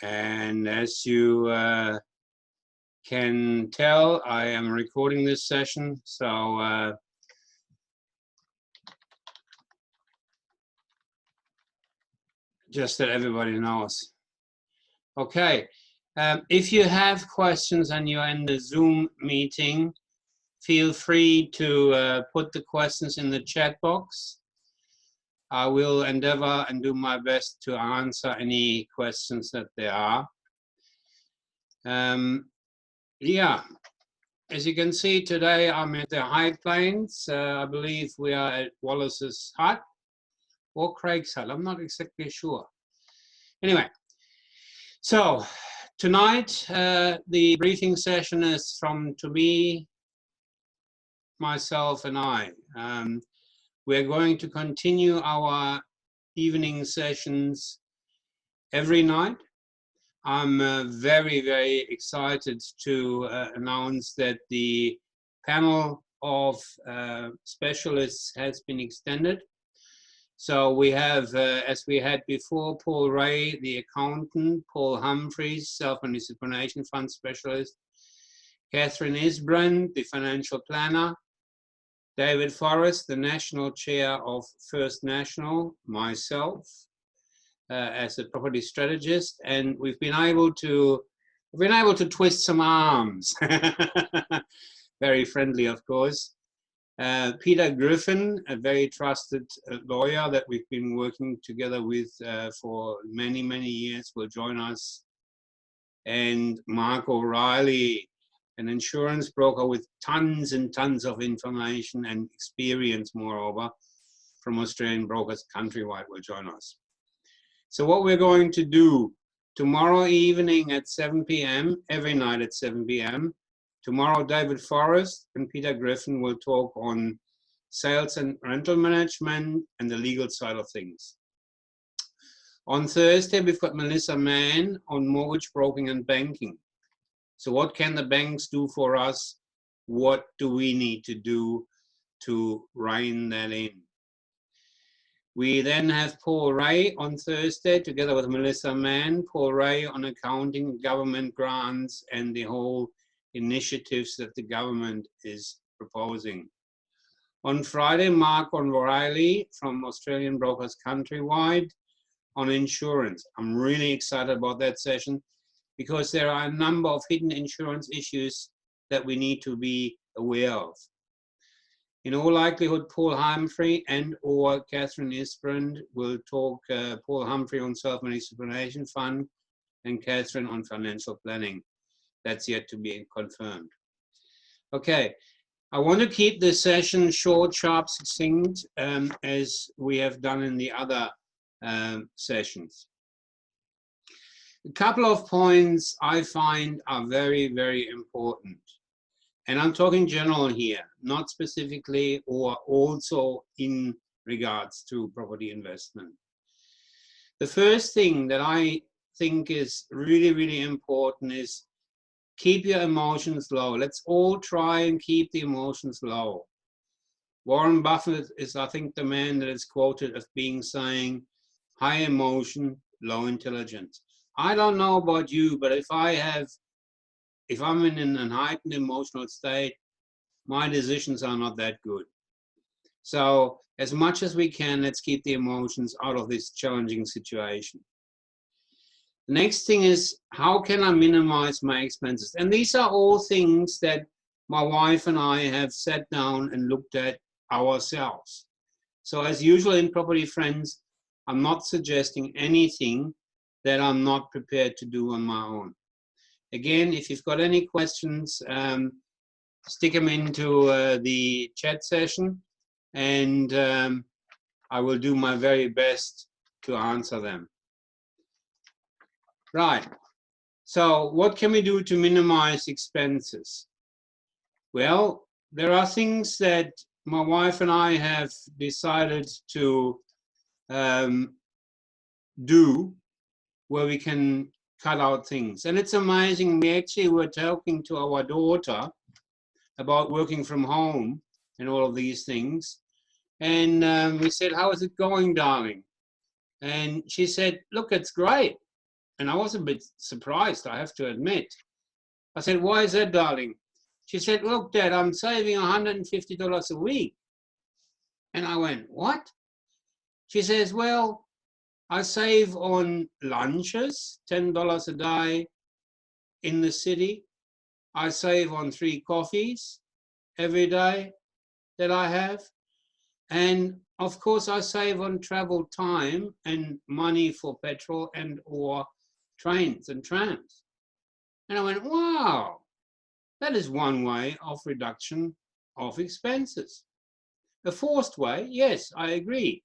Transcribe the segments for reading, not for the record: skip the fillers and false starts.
And as you can tell, I am recording this session, so just that everybody knows. Okay, if you have questions and you're in the Zoom meeting, feel free to put the questions in the chat box. I will endeavor and do my best to answer any questions that there are. Yeah, as you can see today, I'm at the High Plains. I believe we are at Wallace's hut or Craig's hut. I'm not exactly sure. Anyway, so tonight the briefing session is from to me, myself, and I. We're going to continue our evening sessions every night. I'm very, very excited to announce that the panel of specialists has been extended. So we have, as we had before, Paul Ray, the accountant, Paul Humphreys, Self-Managed Superannuation Fund specialist, Catherine Isbrand, the financial planner, David Forrest, the national chair of First National, myself, as a property strategist, and we've been able to twist some arms, very friendly, of course. Peter Griffin, a very trusted lawyer that we've been working together with for many, many years, will join us. And Mark O'Reilly, an insurance broker with tons and tons of information and experience, moreover, from Australian Brokers Countrywide, will join us. So what we're going to do tomorrow evening at 7 p.m., every night at 7 p.m., tomorrow David Forrest and Peter Griffin will talk on sales and rental management and the legal side of things. On Thursday, we've got Melissa Mann on mortgage broking and banking. So what can the banks do for us? What do we need to do to rein that in? We then have Paul Ray on Thursday, together with Melissa Mann. Paul Ray on accounting, government grants, and the whole initiatives that the government is proposing. On Friday, Mark O'Reilly from Australian Brokers Countrywide on insurance. I'm really excited about that session because there are a number of hidden insurance issues that we need to be aware of. In all likelihood, Paul Humphrey and or Catherine Isbrand will talk, Paul Humphrey on Self-Managed Superannuation Fund and Catherine on financial planning. That's yet to be confirmed. Okay, I want to keep this session short, sharp, succinct, as we have done in the other sessions. A couple of points I find are very, very important. And I'm talking general here, not specifically or also in regards to property investment. The first thing that I think is really, really important is keep your emotions low. Let's all try and keep the emotions low. Warren Buffett is, I think, the man that is quoted as being saying, high emotion, low intelligence. I don't know about you, but if I'm in an heightened emotional state, my decisions are not that good. So as much as we can, let's keep the emotions out of this challenging situation. The next thing is, how can I minimize my expenses? And these are all things that my wife and I have sat down and looked at ourselves. So as usual in Property Friends, I'm not suggesting anything that I'm not prepared to do on my own. Again, if you've got any questions, stick them into the chat session, and I will do my very best to answer them. Right, so what can we do to minimize expenses? Well, there are things that my wife and I have decided to do where we can cut out things. And it's amazing, we actually were talking to our daughter about working from home and all of these things. And we said, how is it going, darling? And she said, look, it's great. And I was a bit surprised, I have to admit. I said, why is that, darling? She said, look, Dad, I'm saving $150 a week. And I went, what? She says, well, I save on lunches, $10 a day in the city. I save on 3 coffees every day that I have. And of course, I save on travel time and money for petrol and or trains and trams. And I went, wow, that is one way of reduction of expenses. A forced way, yes, I agree.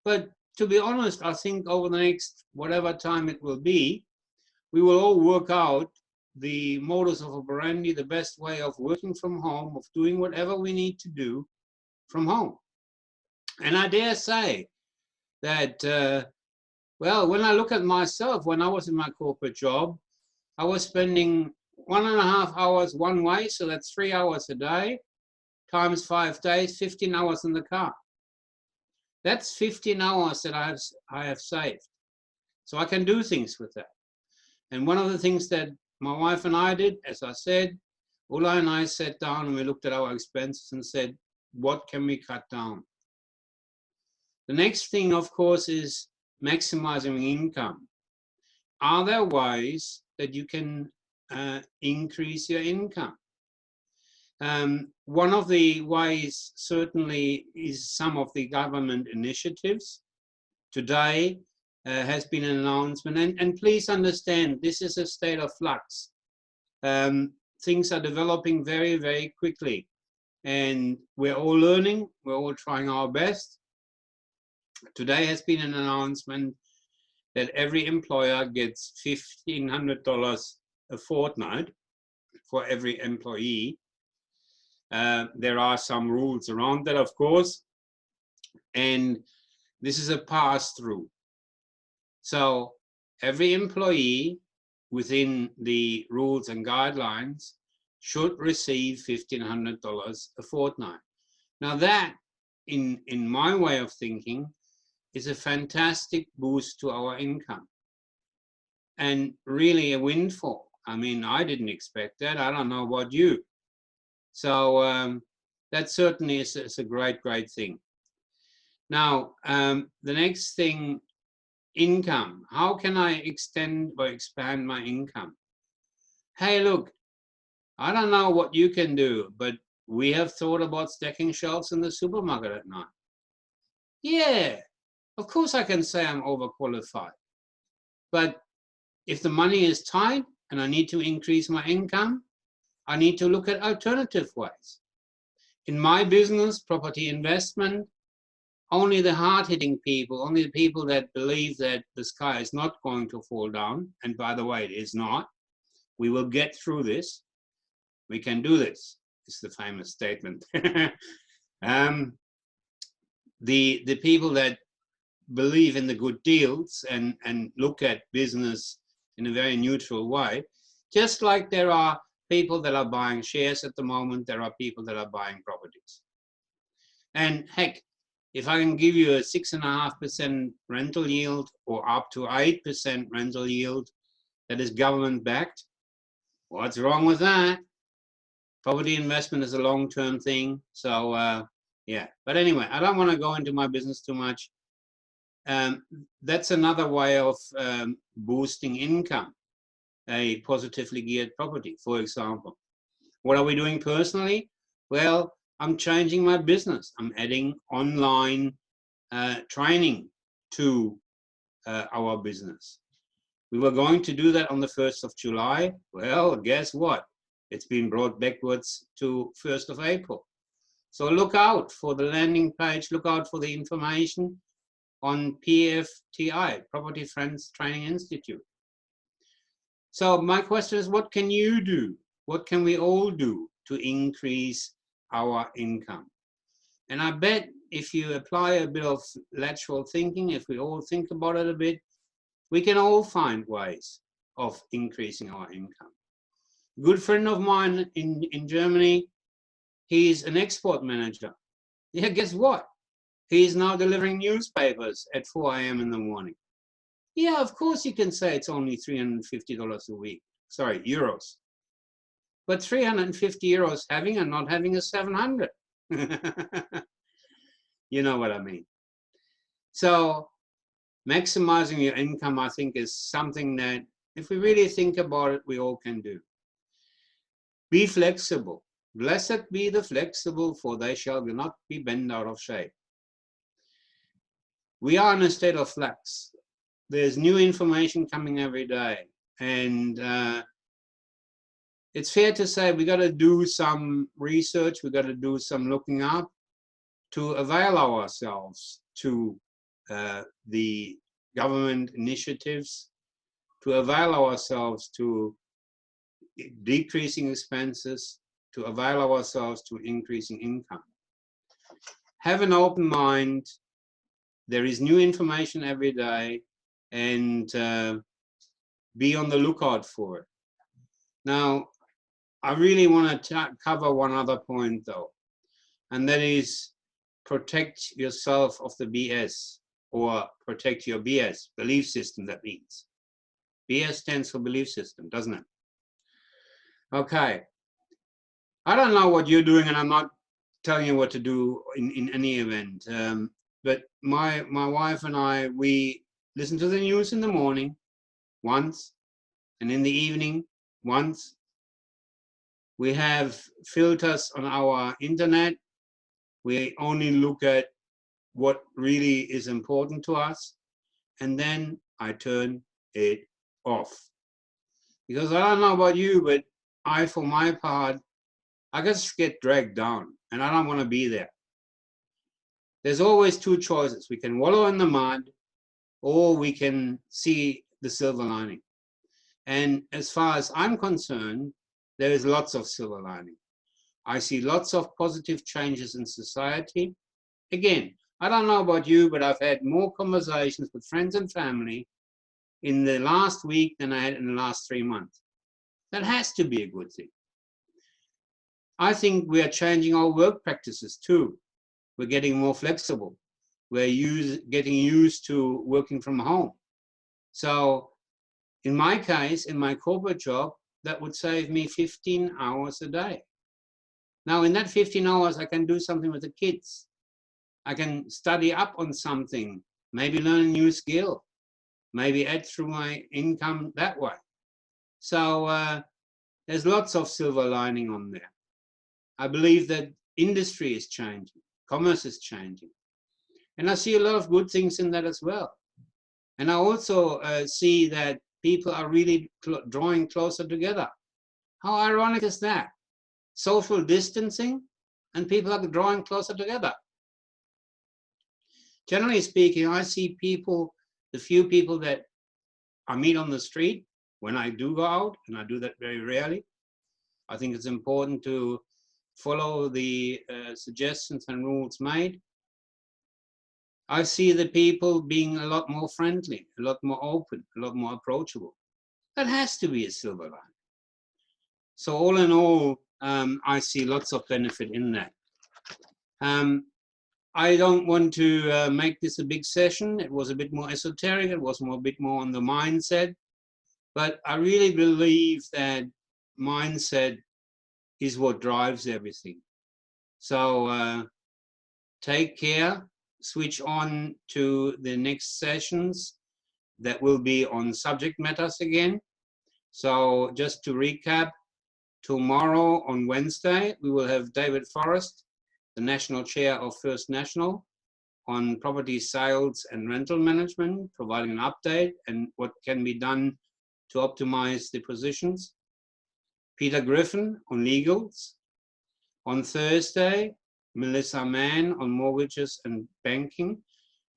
But to be honest, I think over the next whatever time it will be, we will all work out the modus operandi, the best way of working from home, of doing whatever we need to do from home. And I dare say that, well, when I look at myself, when I was in my corporate job, I was spending 1.5 hours one way, so that's 3 hours a day, times 5 days, 15 hours in the car. That's 15 hours that I have saved. So I can do things with that. And one of the things that my wife and I did, as I said, Ulla and I sat down and we looked at our expenses and said, what can we cut down? The next thing, of course, is maximizing income. Are there ways that you can increase your income? One of the ways certainly is some of the government initiatives. Today has been an announcement, and please understand, this is a state of flux. Things are developing very, very quickly, and we're all learning, we're all trying our best. Today has been an announcement that every employer gets $1,500 a fortnight for every employee. There are some rules around that, of course, and this is a pass-through. So every employee within the rules and guidelines should receive $1,500 a fortnight. Now that, in my way of thinking, is a fantastic boost to our income and really a windfall. I mean, I didn't expect that. I don't know about you. So that certainly is a great, great thing. Now, the next thing, income. How can I extend or expand my income? Hey, look, I don't know what you can do, but we have thought about stacking shelves in the supermarket at night. Yeah, of course I can say I'm overqualified. But if the money is tight and I need to increase my income, I need to look at alternative ways. In my business, property investment, only the hard-hitting people, only the people that believe that the sky is not going to fall down, and by the way, it is not, we will get through this, we can do this, is the famous statement. The people that believe in the good deals and look at business in a very neutral way, just like there are people that are buying shares at the moment, there are people that are buying properties. And heck, if I can give you a 6.5% rental yield or up to 8% rental yield that is government backed, what's wrong with that? Property investment is a long-term thing. So yeah, but anyway, I don't want to go into my business too much. That's another way of boosting income, a positively geared property, for example. What are we doing personally? Well, I'm changing my business. I'm adding online training to our business. We were going to do that on the 1st of July. Well, guess what? It's been brought backwards to 1st of April. So look out for the landing page, look out for the information on PFTI, Property Friends Training Institute. So my question is, what can you do? What can we all do to increase our income? And I bet if you apply a bit of lateral thinking, if we all think about it a bit, we can all find ways of increasing our income. A good friend of mine in Germany, he's an export manager. Yeah, guess what? He's now delivering newspapers at 4 a.m. in the morning. Yeah, of course you can say it's only $350 a week. Sorry, euros. But 350 euros having and not having is 700. You know what I mean? So maximizing your income, I think, is something that, if we really think about it, we all can do. Be flexible. Blessed be the flexible, for they shall not be bent out of shape. We are in a state of flux. There's new information coming every day. And it's fair to say we got to do some research, we got to do some looking up to avail ourselves to the government initiatives, to avail ourselves to decreasing expenses, to avail ourselves to increasing income. Have an open mind. There is new information every day, and be on the lookout for it. Now, I really want to cover one other point though, and that is protect yourself of the BS, or protect your BS, belief system, that means. BS stands for belief system, doesn't it? Okay. I don't know what you're doing, and I'm not telling you what to do in any event. But my wife and I, we listen to the news in the morning once, and in the evening once. We have filters on our internet. We only look at what really is important to us, and then I turn it off. Because I don't know about you, but I, for my part, I just get dragged down, and I don't want to be there. There's always two choices. We can wallow in the mud, or we can see the silver lining. And as far as I'm concerned, there is lots of silver lining. I see lots of positive changes in society. Again, I don't know about you, but I've had more conversations with friends and family in the last week than I had in the last 3 months. That has to be a good thing. I think we are changing our work practices too. We're getting more flexible. We're getting used to working from home. So in my case, in my corporate job, that would save me 15 hours a day. Now, in that 15 hours, I can do something with the kids. I can study up on something, maybe learn a new skill, maybe add through my income that way. So there's lots of silver lining on there. I believe that industry is changing, commerce is changing. And I see a lot of good things in that as well. And I also see that people are really drawing closer together. How ironic is that? Social distancing, and people are drawing closer together. Generally speaking, I see people, the few people that I meet on the street, when I do go out, and I do that very rarely, I think it's important to follow the suggestions and rules made. I see the people being a lot more friendly, a lot more open, a lot more approachable. That has to be a silver lining. So all in all, I see lots of benefit in that. I don't want to make this a big session. It was a bit more esoteric. It was a bit more on the mindset. But I really believe that mindset is what drives everything. So take care. Switch on to the next sessions that will be on subject matters again. So just to recap, tomorrow on Wednesday, we will have David Forrest, the National Chair of First National, on property sales and rental management, providing an update and what can be done to optimize the positions. Peter Griffin on legals. On Thursday, Melissa Mann on mortgages and banking.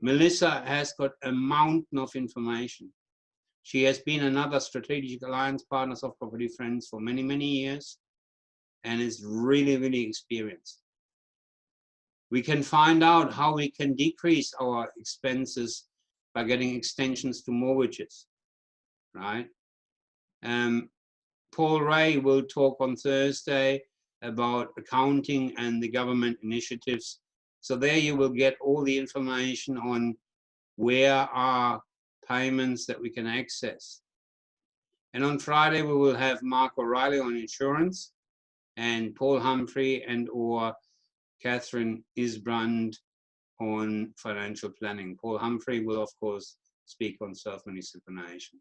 Melissa has got a mountain of information. She has been another strategic alliance partners of Property Friends for many, many years, and is really, really experienced. We can find out how we can decrease our expenses by getting extensions to mortgages, right? Paul Ray will talk on Thursday about accounting and the government initiatives. So there you will get all the information on where are payments that we can access. And on Friday, we will have Mark O'Reilly on insurance and Paul Humphrey and or Catherine Isbrand on financial planning. Paul Humphrey will, of course, speak on self-money superannuation.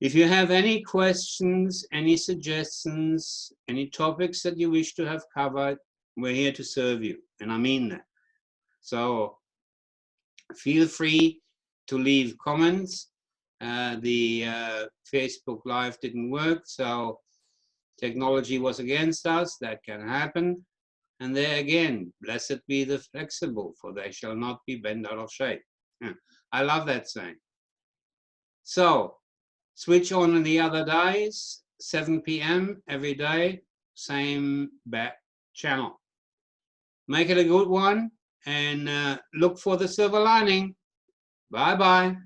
If you have any questions, any suggestions, any topics that you wish to have covered, we're here to serve you, and I mean that. So feel free to leave comments. The Facebook Live didn't work, so technology was against us. That can happen. And there again, blessed be the flexible, for they shall not be bent out of shape. Yeah. I love that saying. So switch on the other days, 7 p.m. every day, same back channel. Make it a good one and look for the silver lining. Bye-bye.